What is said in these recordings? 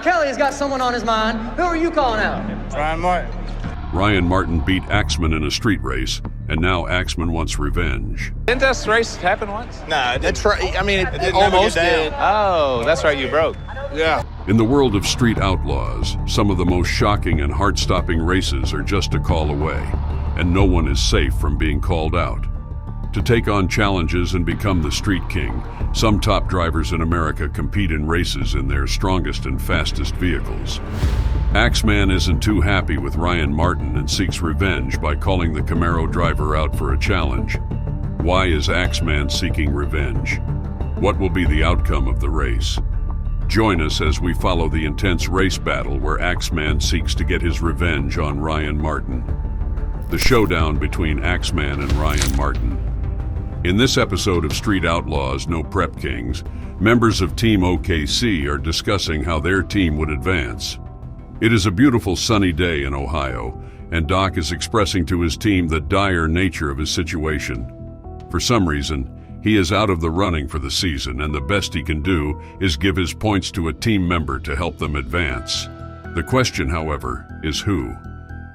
Kelly has got someone on his mind. Who are you calling out? Ryan Martin. Ryan Martin beat Axman in a street race, and now Axman wants revenge. Didn't that race happen once? Nah, That's right. I mean, it almost never get down. Oh, that's right, you broke. Yeah. In the world of street outlaws, some of the most shocking and heart-stopping races are just a call away, and no one is safe from being called out. To take on challenges and become the street king, some top drivers in America compete in races in their strongest and fastest vehicles. Axman isn't too happy with Ryan Martin and seeks revenge by calling the Camaro driver out for a challenge. Why is Axman seeking revenge? What will be the outcome of the race? Join us as we follow the intense race battle where Axman seeks to get his revenge on Ryan Martin. The showdown between Axman and Ryan Martin. In this episode of Street Outlaws No Prep Kings, members of Team OKC are discussing how their team would advance. It is a beautiful sunny day in Ohio, and Doc is expressing to his team the dire nature of his situation. For some reason, he is out of the running for the season, and the best he can do is give his points to a team member to help them advance. The question, however, is who?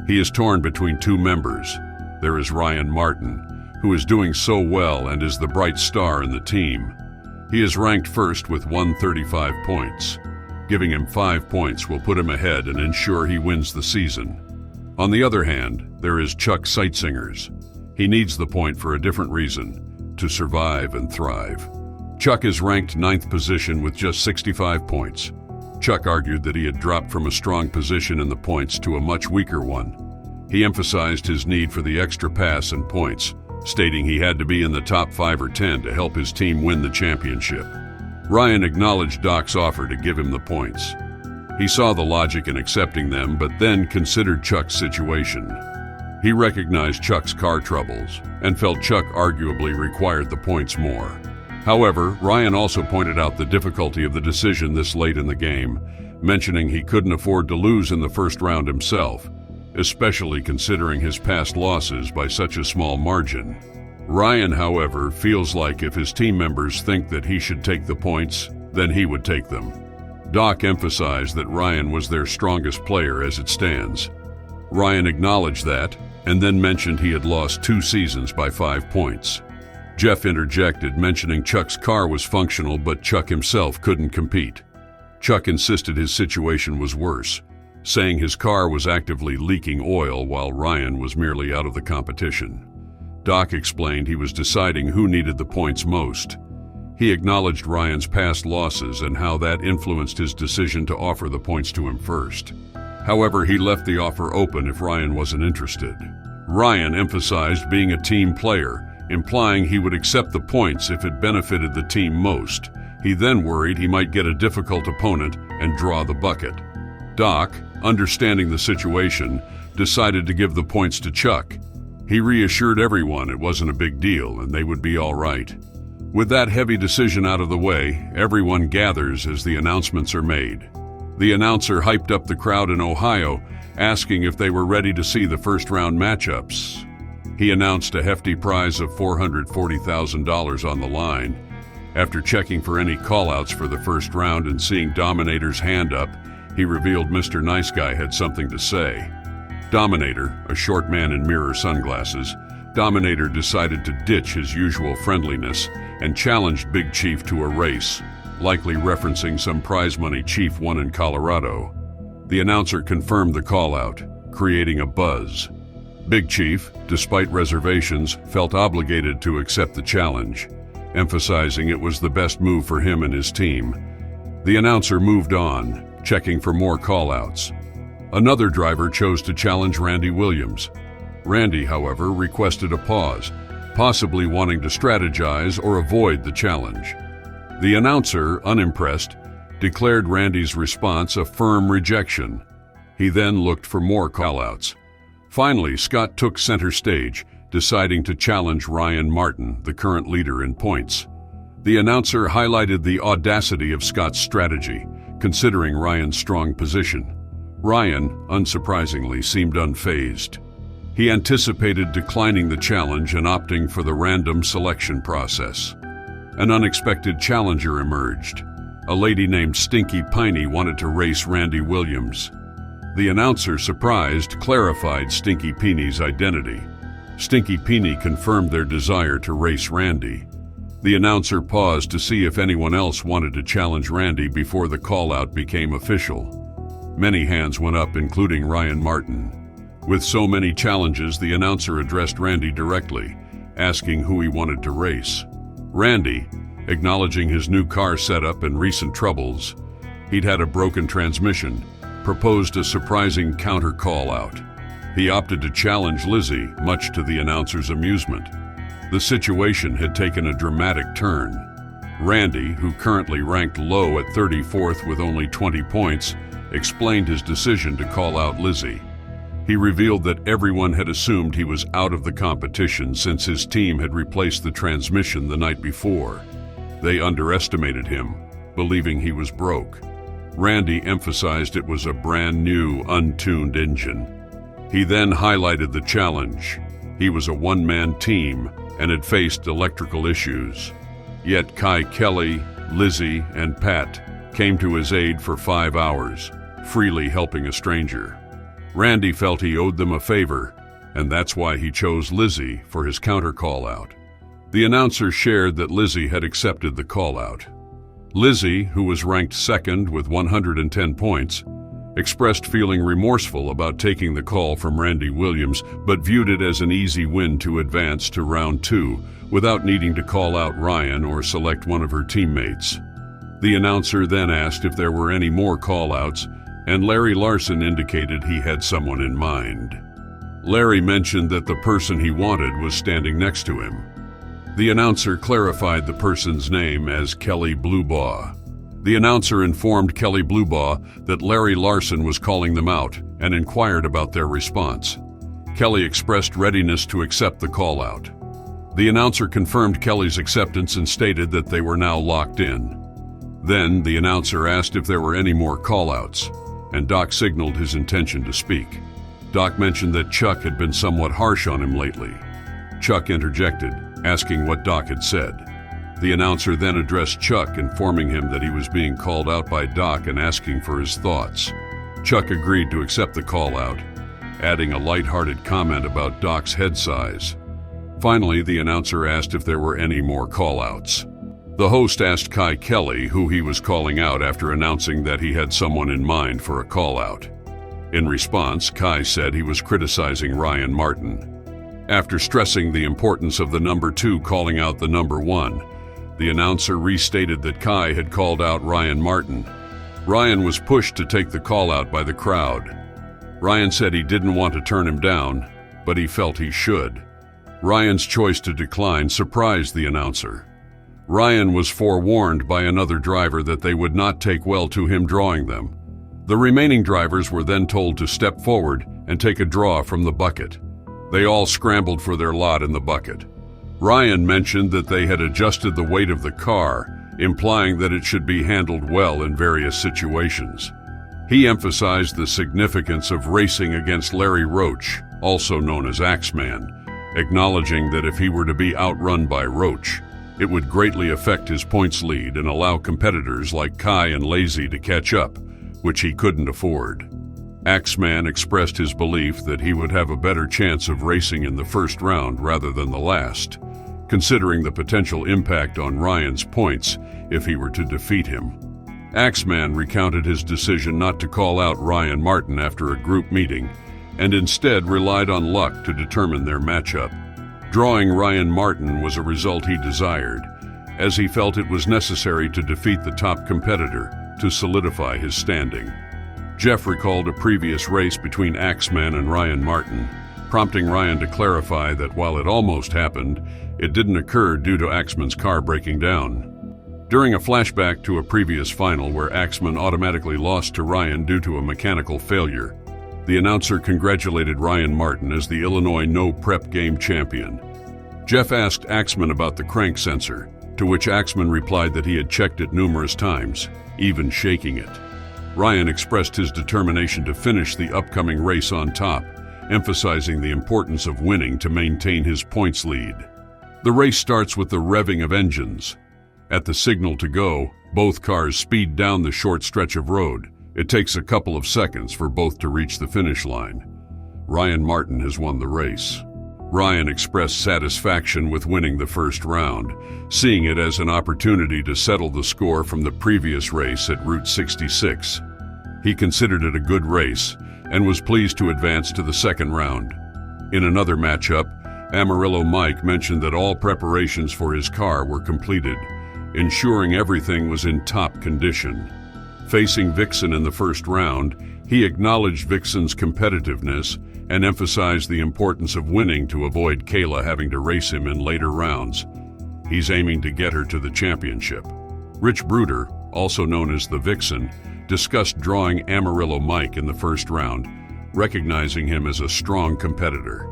He is torn between two members. There is Ryan Martin, who is doing so well and is the bright star in the team. He is ranked first with 135 points. Giving him 5 points will put him ahead and ensure he wins the season. On the other hand, there is Chuck Sightsingers. He needs the point for a different reason, to survive and thrive. Chuck is ranked 9th position with just 65 points. Chuck argued that he had dropped from a strong position in the points to a much weaker one. He emphasized his need for the extra pass and points, stating he had to be in the top 5 or 10 to help his team win the championship. Ryan acknowledged Doc's offer to give him the points. He saw the logic in accepting them, but then considered Chuck's situation. He recognized Chuck's car troubles and felt Chuck arguably required the points more. However, Ryan also pointed out the difficulty of the decision this late in the game, mentioning he couldn't afford to lose in the first round himself, especially considering his past losses by such a small margin. Ryan, however, feels like if his team members think that he should take the points, then he would take them. Doc emphasized that Ryan was their strongest player as it stands. Ryan acknowledged that, and then mentioned he had lost 2 seasons by 5 points. Jeff interjected, mentioning Chuck's car was functional, but Chuck himself couldn't compete. Chuck insisted his situation was worse, saying his car was actively leaking oil while Ryan was merely out of the competition. Doc explained he was deciding who needed the points most. He acknowledged Ryan's past losses and how that influenced his decision to offer the points to him first. However, he left the offer open if Ryan wasn't interested. Ryan emphasized being a team player, implying he would accept the points if it benefited the team most. He then worried he might get a difficult opponent and draw the bucket. Doc, understanding the situation, decided to give the points to Chuck. He reassured everyone it wasn't a big deal and they would be all right. With that heavy decision out of the way, everyone gathers as the announcements are made. The announcer hyped up the crowd in Ohio, asking if they were ready to see the first-round matchups. He announced a hefty prize of $440,000 on the line. After checking for any call-outs for the first round and seeing Dominator's hand up, he revealed Mr. Nice Guy had something to say. Dominator, a short man in mirror sunglasses, Dominator decided to ditch his usual friendliness and challenged Big Chief to a race, likely referencing some prize money Chief won in Colorado. The announcer confirmed the call-out, creating a buzz. Big Chief, despite reservations, felt obligated to accept the challenge, emphasizing it was the best move for him and his team. The announcer moved on, checking for more call-outs. Another driver chose to challenge Randy Williams. Randy, however, requested a pause, possibly wanting to strategize or avoid the challenge. The announcer, unimpressed, declared Randy's response a firm rejection. He then looked for more call-outs. Finally, Scott took center stage, deciding to challenge Ryan Martin, the current leader in points. The announcer highlighted the audacity of Scott's strategy, considering Ryan's strong position. Ryan, unsurprisingly, seemed unfazed. He anticipated declining the challenge and opting for the random selection process. An unexpected challenger emerged, a lady named Stinky Piney wanted to race Randy Williams. The announcer, surprised, clarified Stinky Piney's identity. Stinky Piney confirmed their desire to race Randy. The announcer paused to see if anyone else wanted to challenge Randy before the call-out became official. Many hands went up, including Ryan Martin. With so many challenges, the announcer addressed Randy directly, asking who he wanted to race. Randy, acknowledging his new car setup and recent troubles, he'd had a broken transmission, proposed a surprising counter call-out. He opted to challenge Lizzie, much to the announcer's amusement. The situation had taken a dramatic turn. Randy, who currently ranked low at 34th with only 20 points, explained his decision to call out Lizzie. He revealed that everyone had assumed he was out of the competition since his team had replaced the transmission the night before. They underestimated him, believing he was broke. Randy emphasized it was a brand new, untuned engine. He then highlighted the challenge. He was a one-man team and had faced electrical issues. Yet Kai Kelly, Lizzie, and Pat came to his aid for 5 hours, freely helping a stranger. Randy felt he owed them a favor, and that's why he chose Lizzie for his counter call-out. The announcer shared that Lizzie had accepted the call-out. Lizzie, who was ranked second with 110 points, expressed feeling remorseful about taking the call from Randy Williams, but viewed it as an easy win to advance to round 2 without needing to call out Ryan or select one of her teammates. The announcer then asked if there were any more call-outs, and Larry Larson indicated he had someone in mind. Larry mentioned that the person he wanted was standing next to him. The announcer clarified the person's name as Kelly Bluebaugh. The announcer informed Kelly Bluebaugh that Larry Larson was calling them out and inquired about their response. Kelly expressed readiness to accept the call-out. The announcer confirmed Kelly's acceptance and stated that they were now locked in. Then the announcer asked if there were any more call-outs, and Doc signaled his intention to speak. Doc mentioned that Chuck had been somewhat harsh on him lately. Chuck interjected, asking what Doc had said. The announcer then addressed Chuck, informing him that he was being called out by Doc and asking for his thoughts. Chuck agreed to accept the call-out, adding a lighthearted comment about Doc's head size. Finally, the announcer asked if there were any more call-outs. The host asked Kai Kelly who he was calling out after announcing that he had someone in mind for a call-out. In response, Kai said he was criticizing Ryan Martin. After stressing the importance of the number 2 calling out the number 1, the announcer restated that Kai had called out Ryan Martin. Ryan was pushed to take the call-out by the crowd. Ryan said he didn't want to turn him down, but he felt he should. Ryan's choice to decline surprised the announcer. Ryan was forewarned by another driver that they would not take well to him drawing them. The remaining drivers were then told to step forward and take a draw from the bucket. They all scrambled for their lot in the bucket. Ryan mentioned that they had adjusted the weight of the car, implying that it should be handled well in various situations. He emphasized the significance of racing against Larry Roach, also known as Axeman, acknowledging that if he were to be outrun by Roach, it would greatly affect his points lead and allow competitors like Kai and Lazy to catch up, which he couldn't afford. Axeman expressed his belief that he would have a better chance of racing in the first round rather than the last, considering the potential impact on Ryan's points if he were to defeat him. Axeman recounted his decision not to call out Ryan Martin after a group meeting, and instead relied on luck to determine their matchup. Drawing Ryan Martin was a result he desired, as he felt it was necessary to defeat the top competitor to solidify his standing. Jeff recalled a previous race between Axeman and Ryan Martin, prompting Ryan to clarify that while it almost happened, it didn't occur due to Axeman's car breaking down. During a flashback to a previous final where Axeman automatically lost to Ryan due to a mechanical failure, the announcer congratulated Ryan Martin as the Illinois No Prep Game champion. Jeff asked Axeman about the crank sensor, to which Axeman replied that he had checked it numerous times, even shaking it. Ryan expressed his determination to finish the upcoming race on top, emphasizing the importance of winning to maintain his points lead. The race starts with the revving of engines. At the signal to go, both cars speed down the short stretch of road. It takes a couple of seconds for both to reach the finish line. Ryan Martin has won the race. Ryan expressed satisfaction with winning the first round, seeing it as an opportunity to settle the score from the previous race at Route 66. He considered it a good race and was pleased to advance to the second round. In another matchup, Amarillo Mike mentioned that all preparations for his car were completed, ensuring everything was in top condition. Facing Vixen in the first round, he acknowledged Vixen's competitiveness and emphasized the importance of winning to avoid Kayla having to race him in later rounds. He's aiming to get her to the championship. Rich Bruder, also known as the Vixen, discussed drawing Amarillo Mike in the first round, recognizing him as a strong competitor.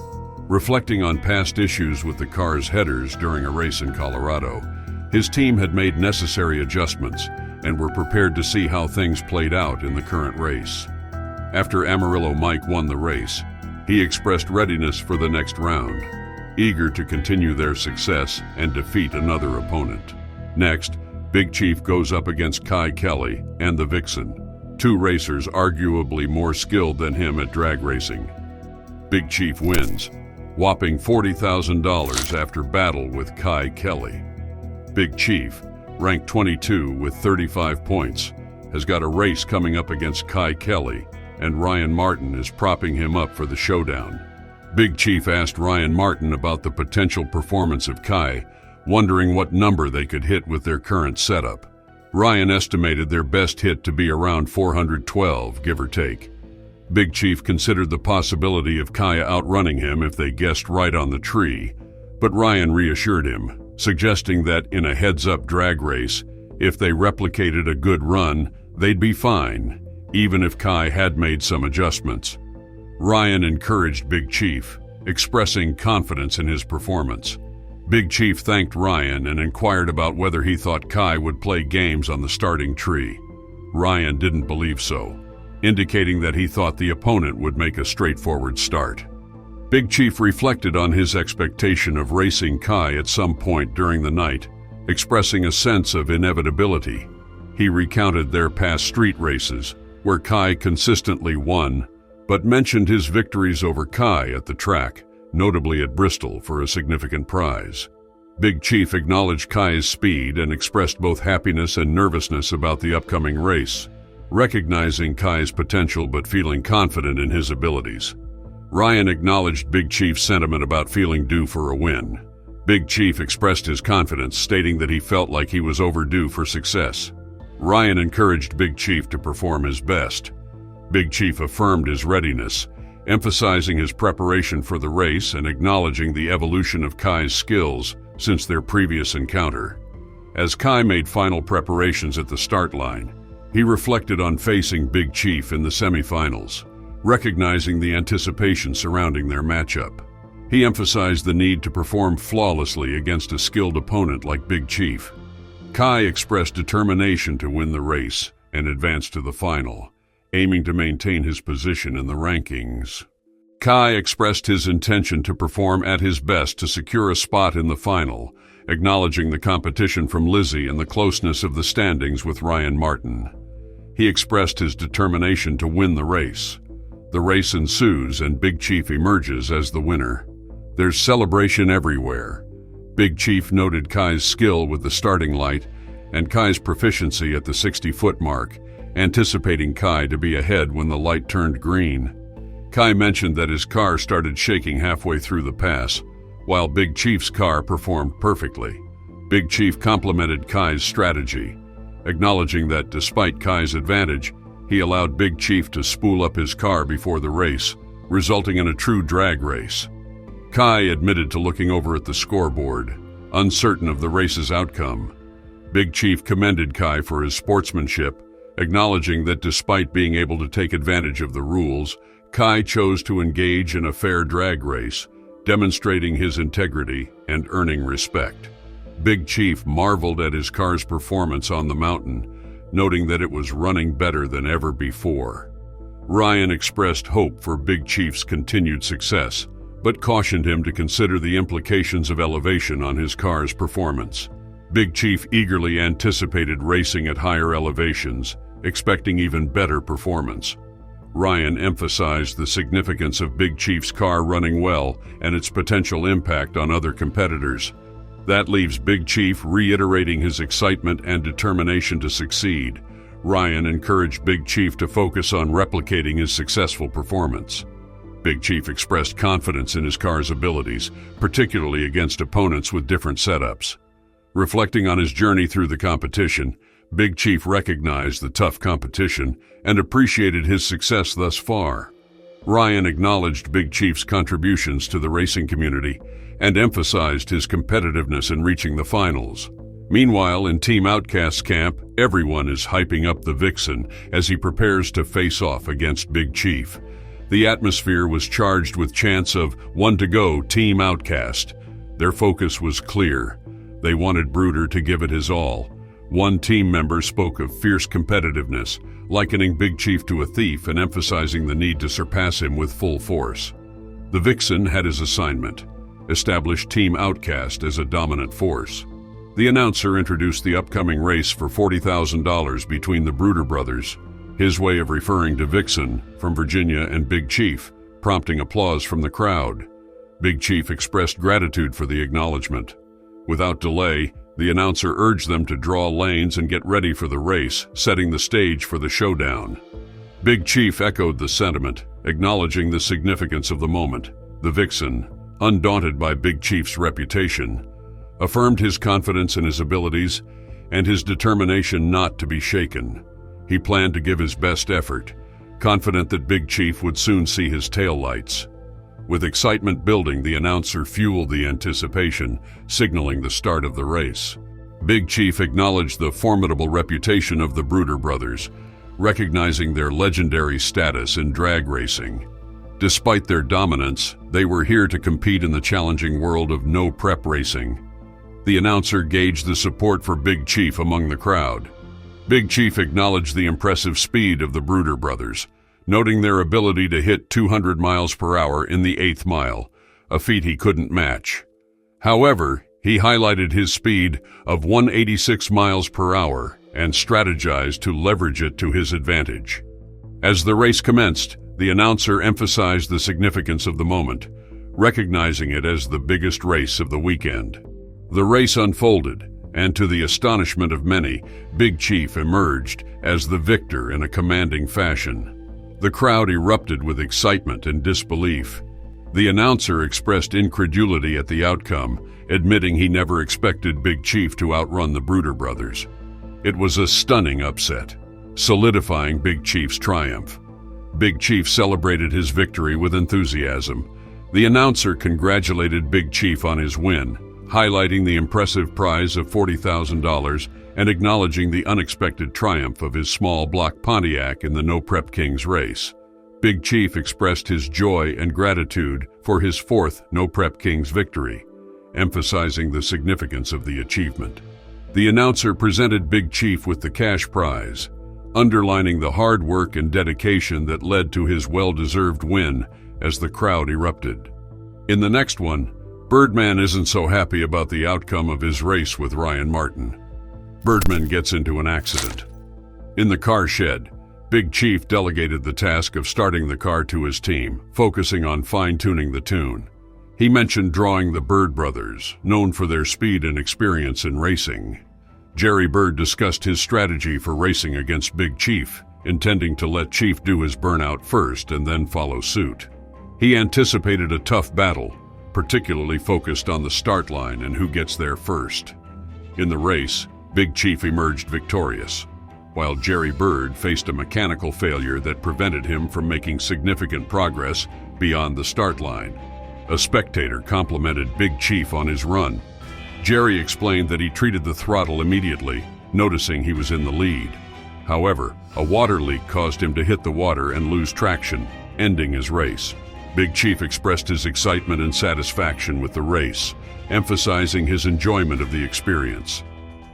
Reflecting on past issues with the car's headers during a race in Colorado, his team had made necessary adjustments and were prepared to see how things played out in the current race. After Amarillo Mike won the race, he expressed readiness for the next round, eager to continue their success and defeat another opponent. Next, Big Chief goes up against Kai Kelly and the Vixen, two racers arguably more skilled than him at drag racing. Big Chief wins, whopping $40,000 after battle with Kai Kelly. Big Chief, ranked 22 with 35 points, has got a race coming up against Kai Kelly, and Ryan Martin is propping him up for the showdown. Big Chief asked Ryan Martin about the potential performance of Kai, wondering what number they could hit with their current setup. Ryan estimated their best hit to be around 412, give or take. Big Chief considered the possibility of Kai outrunning him if they guessed right on the tree, but Ryan reassured him, suggesting that in a heads-up drag race, if they replicated a good run, they'd be fine, even if Kai had made some adjustments. Ryan encouraged Big Chief, expressing confidence in his performance. Big Chief thanked Ryan and inquired about whether he thought Kai would play games on the starting tree. Ryan didn't believe so, indicating that he thought the opponent would make a straightforward start. Big Chief reflected on his expectation of racing Kai at some point during the night, expressing a sense of inevitability. He recounted their past street races, where Kai consistently won, but mentioned his victories over Kai at the track, notably at Bristol, for a significant prize. Big Chief acknowledged Kai's speed and expressed both happiness and nervousness about the upcoming race, recognizing Kai's potential but feeling confident in his abilities. Ryan acknowledged Big Chief's sentiment about feeling due for a win. Big Chief expressed his confidence, stating that he felt like he was overdue for success. Ryan encouraged Big Chief to perform his best. Big Chief affirmed his readiness, emphasizing his preparation for the race and acknowledging the evolution of Kai's skills since their previous encounter. As Kai made final preparations at the start line, he reflected on facing Big Chief in the semifinals, recognizing the anticipation surrounding their matchup. He emphasized the need to perform flawlessly against a skilled opponent like Big Chief. Kai expressed determination to win the race and advance to the final, aiming to maintain his position in the rankings. Kai expressed his intention to perform at his best to secure a spot in the final, acknowledging the competition from Lizzie and the closeness of the standings with Ryan Martin. He expressed his determination to win the race. The race ensues and Big Chief emerges as the winner. There's celebration everywhere. Big Chief noted Kai's skill with the starting light and Kai's proficiency at the 60-foot mark, anticipating Kai to be ahead when the light turned green. Kai mentioned that his car started shaking halfway through the pass, while Big Chief's car performed perfectly. Big Chief complimented Kai's strategy, acknowledging that despite Kai's advantage, he allowed Big Chief to spool up his car before the race, resulting in a true drag race. Kai admitted to looking over at the scoreboard, uncertain of the race's outcome. Big Chief commended Kai for his sportsmanship, acknowledging that despite being able to take advantage of the rules, Kai chose to engage in a fair drag race, demonstrating his integrity and earning respect. Big Chief marveled at his car's performance on the mountain, noting that it was running better than ever before. Ryan expressed hope for Big Chief's continued success, but cautioned him to consider the implications of elevation on his car's performance. Big Chief eagerly anticipated racing at higher elevations, expecting even better performance. Ryan emphasized the significance of Big Chief's car running well and its potential impact on other competitors. That leaves Big Chief reiterating his excitement and determination to succeed. Ryan encouraged Big Chief to focus on replicating his successful performance. Big Chief expressed confidence in his car's abilities, particularly against opponents with different setups. Reflecting on his journey through the competition, Big Chief recognized the tough competition and appreciated his success thus far. Ryan acknowledged Big Chief's contributions to the racing community and emphasized his competitiveness in reaching the finals. Meanwhile, in Team Outcast's camp, everyone is hyping up the Vixen as he prepares to face off against Big Chief. The atmosphere was charged with chants of "One to go, Team Outcast." Their focus was clear. They wanted Bruder to give it his all. One team member spoke of fierce competitiveness, likening Big Chief to a thief and emphasizing the need to surpass him with full force. The Vixen had his assignment: establish Team Outcast as a dominant force. The announcer introduced the upcoming race for $40,000 between the Bruder brothers, his way of referring to Vixen from Virginia and Big Chief, prompting applause from the crowd. Big Chief expressed gratitude for the acknowledgement. Without delay, the announcer urged them to draw lanes and get ready for the race, setting the stage for the showdown. Big Chief echoed the sentiment, acknowledging the significance of the moment. The Vixen, undaunted by Big Chief's reputation, affirmed his confidence in his abilities and his determination not to be shaken. He planned to give his best effort, confident that Big Chief would soon see his taillights. With excitement building, the announcer fueled the anticipation, signaling the start of the race. Big Chief acknowledged the formidable reputation of the Bruder brothers, recognizing their legendary status in drag racing. Despite their dominance, they were here to compete in the challenging world of no-prep racing. The announcer gauged the support for Big Chief among the crowd. Big Chief acknowledged the impressive speed of the Bruder brothers, noting their ability to hit 200 miles per hour in the 8th mile, a feat he couldn't match. However, he highlighted his speed of 186 miles per hour and strategized to leverage it to his advantage. As the race commenced, the announcer emphasized the significance of the moment, recognizing it as the biggest race of the weekend. The race unfolded, and to the astonishment of many, Big Chief emerged as the victor in a commanding fashion. The crowd erupted with excitement and disbelief. The announcer expressed incredulity at the outcome, admitting he never expected Big Chief to outrun the Bruder brothers. It was a stunning upset, solidifying Big Chief's triumph. Big Chief celebrated his victory with enthusiasm. The announcer congratulated Big Chief on his win, highlighting the impressive prize of $40,000 and acknowledging the unexpected triumph of his small block Pontiac in the No Prep Kings race. Big Chief expressed his joy and gratitude for his 4th No Prep Kings victory, emphasizing the significance of the achievement. The announcer presented Big Chief with the cash prize, underlining the hard work and dedication that led to his well-deserved win as the crowd erupted. In the next one, Birdman isn't so happy about the outcome of his race with Ryan Martin. Birdman gets into an accident. In the car shed, Big Chief delegated the task of starting the car to his team, focusing on fine-tuning the tune. He mentioned drawing the Bird brothers, known for their speed and experience in racing. Jerry Bird discussed his strategy for racing against Big Chief, intending to let Chief do his burnout first and then follow suit. He anticipated a tough battle, particularly focused on the start line and who gets there first. In the race, Big Chief emerged victorious, while Jerry Bird faced a mechanical failure that prevented him from making significant progress beyond the start line. A spectator complimented Big Chief on his run. Jerry explained that he treated the throttle immediately, noticing he was in the lead. However, a water leak caused him to hit the water and lose traction, ending his race. Big Chief expressed his excitement and satisfaction with the race, emphasizing his enjoyment of the experience.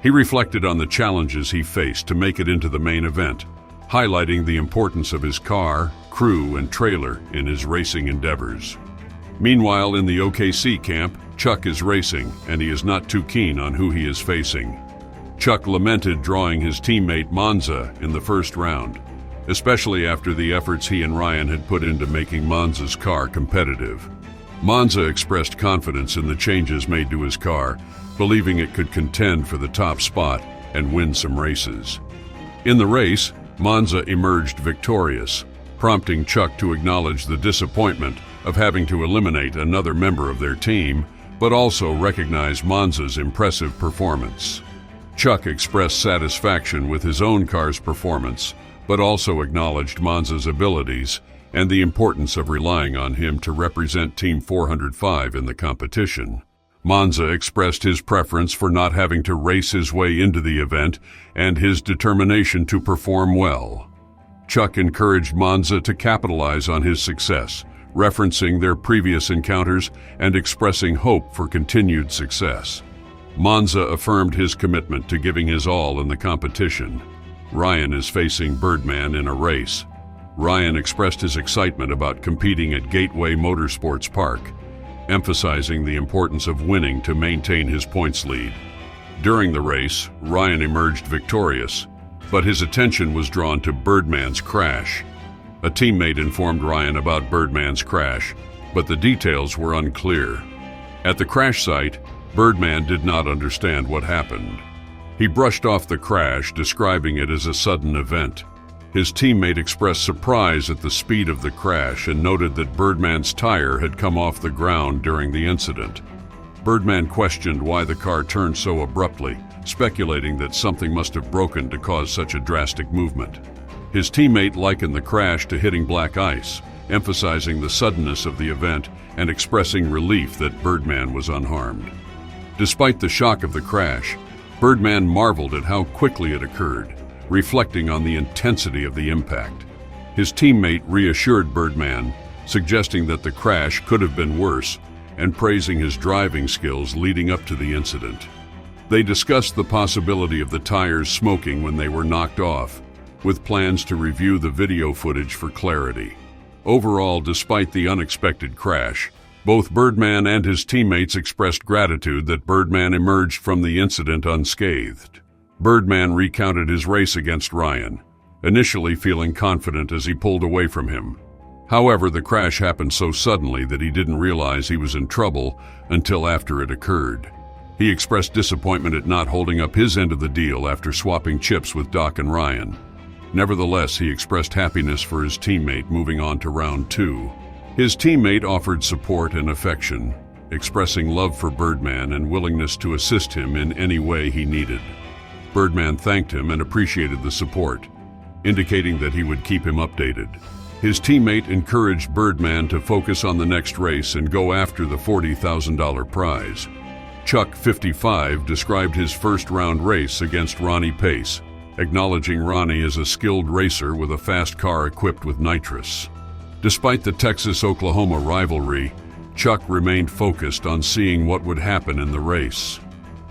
He reflected on the challenges he faced to make it into the main event, highlighting the importance of his car, crew, and trailer in his racing endeavors. Meanwhile, in the OKC camp, Chuck is racing, and he is not too keen on who he is facing. Chuck lamented drawing his teammate Monza in the first round, especially after the efforts he and Ryan had put into making Monza's car competitive. Monza expressed confidence in the changes made to his car, believing it could contend for the top spot and win some races. In the race, Monza emerged victorious, prompting Chuck to acknowledge the disappointment of having to eliminate another member of their team, but also recognize Monza's impressive performance. Chuck expressed satisfaction with his own car's performance, but also acknowledged Monza's abilities and the importance of relying on him to represent Team 405 in the competition. Monza expressed his preference for not having to race his way into the event and his determination to perform well. Chuck encouraged Monza to capitalize on his success, referencing their previous encounters and expressing hope for continued success. Monza affirmed his commitment to giving his all in the competition. Ryan is facing Birdman in a race. Ryan expressed his excitement about competing at Gateway Motorsports Park, emphasizing the importance of winning to maintain his points lead. During the race, Ryan emerged victorious, but his attention was drawn to Birdman's crash. A teammate informed Ryan about Birdman's crash, but the details were unclear. At the crash site, Birdman did not understand what happened. He brushed off the crash, describing it as a sudden event. His teammate expressed surprise at the speed of the crash and noted that Birdman's tire had come off the ground during the incident. Birdman questioned why the car turned so abruptly, speculating that something must have broken to cause such a drastic movement. His teammate likened the crash to hitting black ice, emphasizing the suddenness of the event and expressing relief that Birdman was unharmed. Despite the shock of the crash, Birdman marveled at how quickly it occurred, reflecting on the intensity of the impact. His teammate reassured Birdman, suggesting that the crash could have been worse, and praising his driving skills leading up to the incident. They discussed the possibility of the tires smoking when they were knocked off, with plans to review the video footage for clarity. Overall, despite the unexpected crash, both Birdman and his teammates expressed gratitude that Birdman emerged from the incident unscathed. Birdman recounted his race against Ryan, initially feeling confident as he pulled away from him. However, the crash happened so suddenly that he didn't realize he was in trouble until after it occurred. He expressed disappointment at not holding up his end of the deal after swapping chips with Doc and Ryan. Nevertheless, he expressed happiness for his teammate moving on to round 2. His teammate offered support and affection, expressing love for Birdman and willingness to assist him in any way he needed. Birdman thanked him and appreciated the support, indicating that he would keep him updated. His teammate encouraged Birdman to focus on the next race and go after the $40,000 prize. Chuck, 55, described his first-round race against Ronnie Pace, acknowledging Ronnie as a skilled racer with a fast car equipped with nitrous. Despite the Texas-Oklahoma rivalry, Chuck remained focused on seeing what would happen in the race.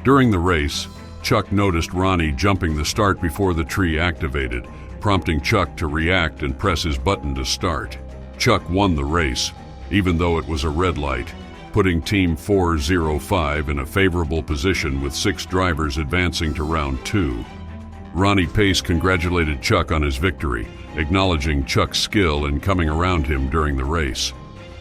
During the race, Chuck noticed Ronnie jumping the start before the tree activated, prompting Chuck to react and press his button to start. Chuck won the race, even though it was a red light, putting Team 405 in a favorable position with 6 drivers advancing to round 2. Ronnie Pace congratulated Chuck on his victory, acknowledging Chuck's skill in coming around him during the race.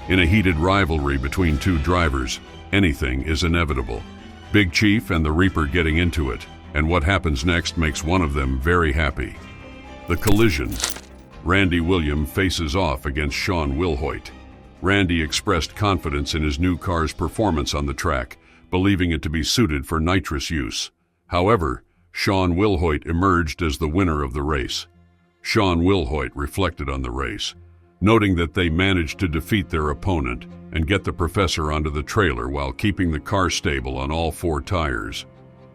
In a heated rivalry between 2 drivers, anything is inevitable. Big Chief and the Reaper getting into it, and what happens next makes one of them very happy. The collision. Randy Williams faces off against Sean Wilhoit. Randy expressed confidence in his new car's performance on the track, believing it to be suited for nitrous use. However, Sean Wilhoit emerged as the winner of the race. Sean Wilhoit reflected on the race, noting that they managed to defeat their opponent and get the professor onto the trailer while keeping the car stable on all 4 tires.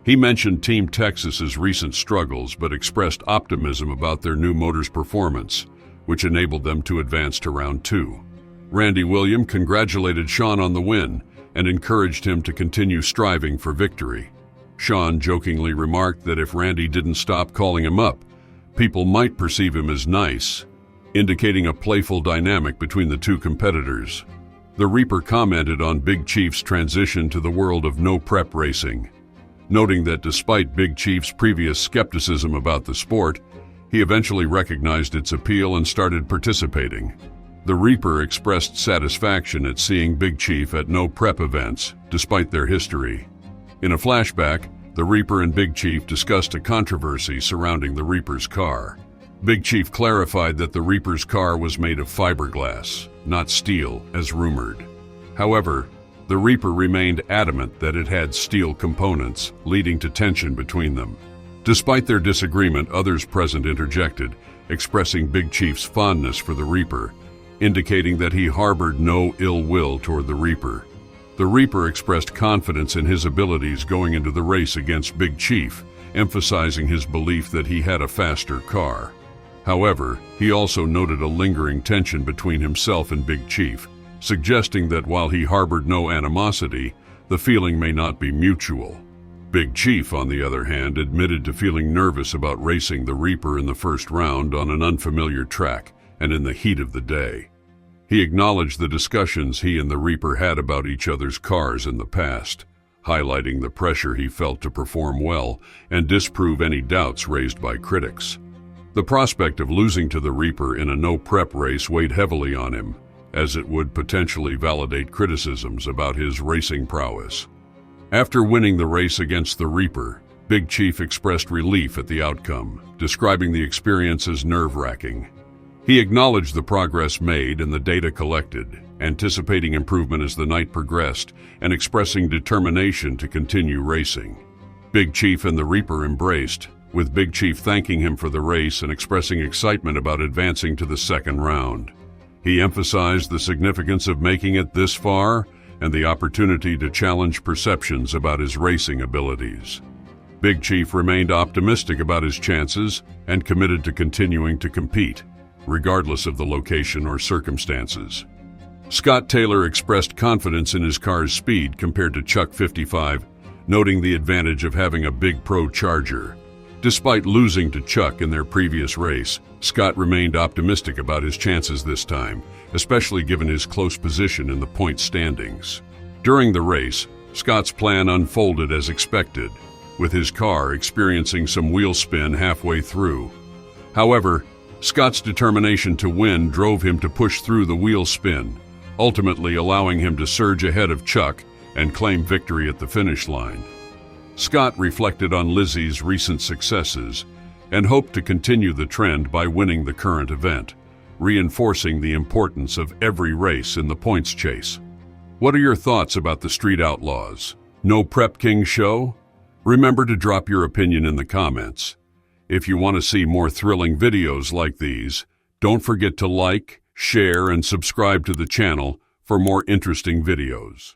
He mentioned Team Texas's recent struggles but expressed optimism about their new motor's performance, which enabled them to advance to round 2. Randy Williams congratulated Sean on the win and encouraged him to continue striving for victory. Sean jokingly remarked that if Randy didn't stop calling him up, people might perceive him as nice, indicating a playful dynamic between the 2 competitors. The Reaper commented on Big Chief's transition to the world of no-prep racing, noting that despite Big Chief's previous skepticism about the sport, he eventually recognized its appeal and started participating. The Reaper expressed satisfaction at seeing Big Chief at no-prep events, despite their history. In a flashback, the Reaper and Big Chief discussed a controversy surrounding the Reaper's car. Big Chief clarified that the Reaper's car was made of fiberglass, not steel, as rumored. However, the Reaper remained adamant that it had steel components, leading to tension between them. Despite their disagreement, others present interjected, expressing Big Chief's fondness for the Reaper, indicating that he harbored no ill will toward the Reaper. The Reaper expressed confidence in his abilities going into the race against Big Chief, emphasizing his belief that he had a faster car. However, he also noted a lingering tension between himself and Big Chief, suggesting that while he harbored no animosity, the feeling may not be mutual. Big Chief, on the other hand, admitted to feeling nervous about racing the Reaper in the first round on an unfamiliar track and in the heat of the day. He acknowledged the discussions he and the Reaper had about each other's cars in the past, highlighting the pressure he felt to perform well and disprove any doubts raised by critics. The prospect of losing to the Reaper in a no-prep race weighed heavily on him, as it would potentially validate criticisms about his racing prowess. After winning the race against the Reaper, Big Chief expressed relief at the outcome, describing the experience as nerve-wracking. He acknowledged the progress made and the data collected, anticipating improvement as the night progressed and expressing determination to continue racing. Big Chief and the Reaper embraced, with Big Chief thanking him for the race and expressing excitement about advancing to the second round. He emphasized the significance of making it this far and the opportunity to challenge perceptions about his racing abilities. Big Chief remained optimistic about his chances and committed to continuing to compete, regardless of the location or circumstances. Scott Taylor expressed confidence in his car's speed compared to Chuck 55, noting the advantage of having a big pro Charger. Despite losing to Chuck in their previous race, Scott remained optimistic about his chances this time, especially given his close position in the point standings. During the race, Scott's plan unfolded as expected, with his car experiencing some wheel spin halfway through. However, Scott's determination to win drove him to push through the wheel spin, ultimately allowing him to surge ahead of Chuck and claim victory at the finish line. Scott reflected on Lizzie's recent successes and hoped to continue the trend by winning the current event, reinforcing the importance of every race in the points chase. What are your thoughts about the Street Outlaws? No Prep King show? Remember to drop your opinion in the comments. If you want to see more thrilling videos like these, don't forget to like, share, and subscribe to the channel for more interesting videos.